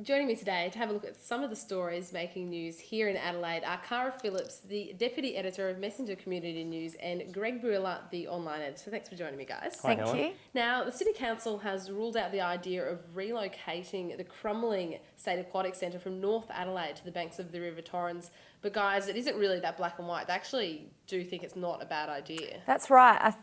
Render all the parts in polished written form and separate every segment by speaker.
Speaker 1: Joining me today to have a look at some of the stories making news here in Adelaide are Kara Phillips, the Deputy Editor of Messenger Community News, and Greg Barila, the online editor. So thanks for joining me, guys.
Speaker 2: Hi, Helen.
Speaker 3: Thank you.
Speaker 1: Now, the City Council has ruled out the idea of relocating the crumbling State Aquatic Centre from North Adelaide to the banks of the River Torrens. But guys, it isn't really that black and white. They actually do think it's not a bad idea.
Speaker 3: That's right.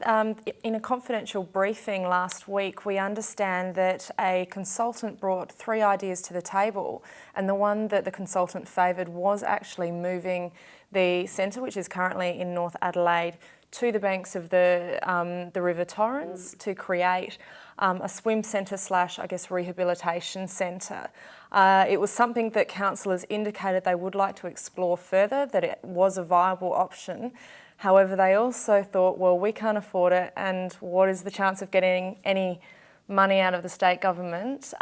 Speaker 3: In a confidential briefing last week, we understand that a consultant brought 3 ideas to the table, and the one that the consultant favoured was actually moving the centre, which is currently in North Adelaide, to the banks of the River Torrens to create a swim centre / rehabilitation centre. It was something that councillors indicated they would like to explore further, that it was a viable option. However, they also thought, well, we can't afford it, and what is the chance of getting any money out of the state government?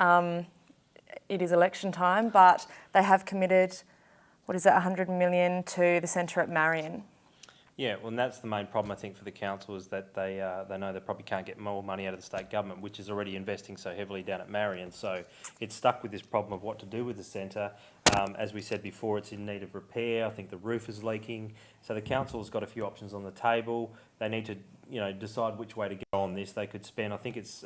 Speaker 3: It is election time, but they have committed, 100 million to the centre at Marion.
Speaker 2: Yeah, well, and that's the main problem, I think, for the council is that they know they probably can't get more money out of the state government, which is already investing so heavily down at Marion. So it's stuck with this problem of what to do with the centre. As we said before, it's in need of repair. I think the roof is leaking. So the council's got a few options on the table. They need to, decide which way to go on this. They could spend, I think it's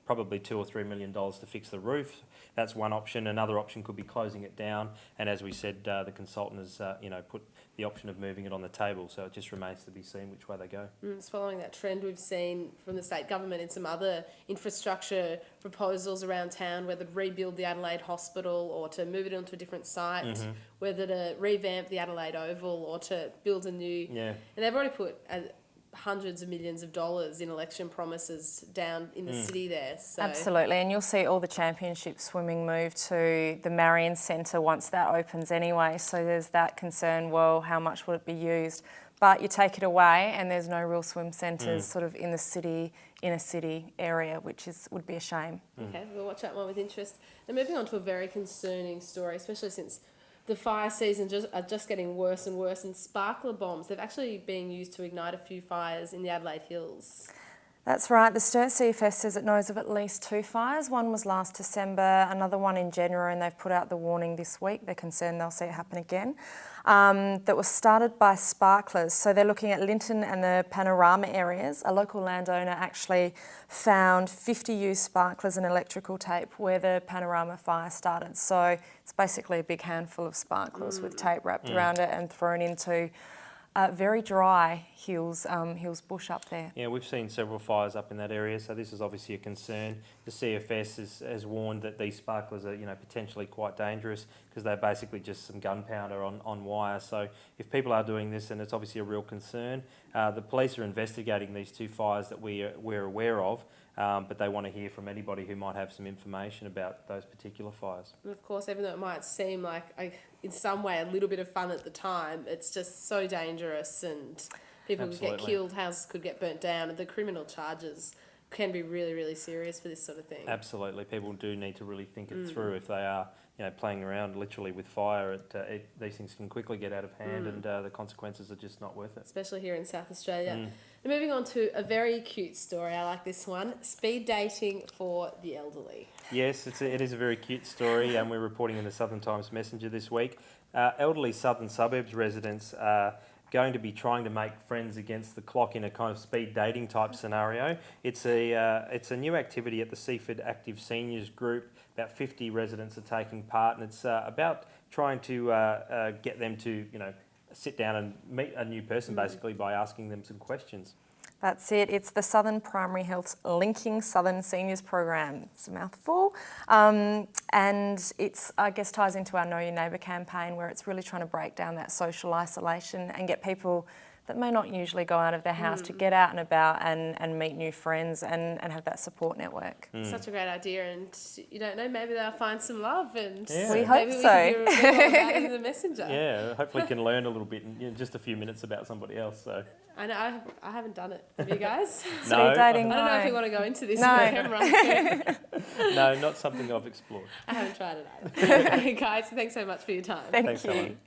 Speaker 2: probably $2 or $3 million to fix the roof. That's one option. Another option could be closing it down. And as we said, the consultant has, put the option of moving it on the table. So it just remains to be seen which way they go.
Speaker 1: It's following that trend we've seen from the state government in some other infrastructure proposals around town, whether to rebuild the Adelaide Hospital or to move it onto a different site, whether to revamp the Adelaide Oval or to build a new...
Speaker 2: Yeah.
Speaker 1: And they've already put hundreds of millions of dollars in election promises down in the city there. So.
Speaker 3: Absolutely, and you'll see all the championship swimming move to the Marion Centre once that opens anyway. So there's that concern, well, how much will it be used? But you take it away and there's no real swim centres sort of in the city, in a city area, which would be a shame.
Speaker 1: Okay, we'll watch that one with interest. And moving on to a very concerning story, especially since the fire season are just getting worse and worse, and sparkler bombs, they've actually been used to ignite a few fires in the Adelaide Hills.
Speaker 3: That's right. The Sturt CFS says it knows of at least 2 fires. One was last December, another one in January, and they've put out the warning this week. They're concerned they'll see it happen again. That was started by sparklers. So they're looking at Linton and the Panorama areas. A local landowner actually found 50 used sparklers and electrical tape where the Panorama fire started. So it's basically a big handful of sparklers with tape wrapped around it and thrown into very dry hills bush up there.
Speaker 2: Yeah, we've seen several fires up in that area, so this is obviously a concern. The CFS has warned that these sparklers are, potentially quite dangerous because they're basically just some gunpowder on wire. So if people are doing this, and it's obviously a real concern. The police are investigating these 2 fires that we're aware of, but they want to hear from anybody who might have some information about those particular fires.
Speaker 1: And of course, even though it might seem like, in some way, a little bit of fun at the time, it's just so dangerous and people could get killed, houses could get burnt down, and the criminal charges can be really, really serious for this sort of thing.
Speaker 2: Absolutely. People do need to really think it through if they are playing around literally with fire. These things can quickly get out of hand and the consequences are just not worth it.
Speaker 1: Especially here in South Australia. And moving on to a very cute story, I like this one, speed dating for the elderly.
Speaker 2: Yes, it is a very cute story, and we're reporting in the Southern Times Messenger this week. Elderly southern suburbs residents are going to be trying to make friends against the clock in a kind of speed dating type scenario. It's a new activity at the Seaford Active Seniors Group. About 50 residents are taking part, and it's about trying to get them to sit down and meet a new person basically by asking them some questions.
Speaker 3: That's it. It's the Southern Primary Health Linking Southern Seniors Program. It's a mouthful. And it's, I guess, ties into our Know Your Neighbour campaign, where it's really trying to break down that social isolation and get people that may not usually go out of their house to get out and about and meet new friends and have that support network.
Speaker 1: Such a great idea, and you don't know, maybe they'll find some love, and
Speaker 3: we hope so.
Speaker 1: We can hear a bit more about it in the messenger.
Speaker 2: Yeah, hopefully can learn a little bit in just a few minutes about somebody else. So
Speaker 1: I know I haven't done it. Have you guys?
Speaker 2: No.
Speaker 3: Speed dating,
Speaker 1: I don't know if
Speaker 3: no.
Speaker 1: you want to go into this
Speaker 3: No.
Speaker 1: on camera.
Speaker 2: No, not something I've explored.
Speaker 1: I haven't tried it either. Guys, thanks so much for your time.
Speaker 3: Thank
Speaker 2: Thanks,
Speaker 3: you.
Speaker 2: Helen.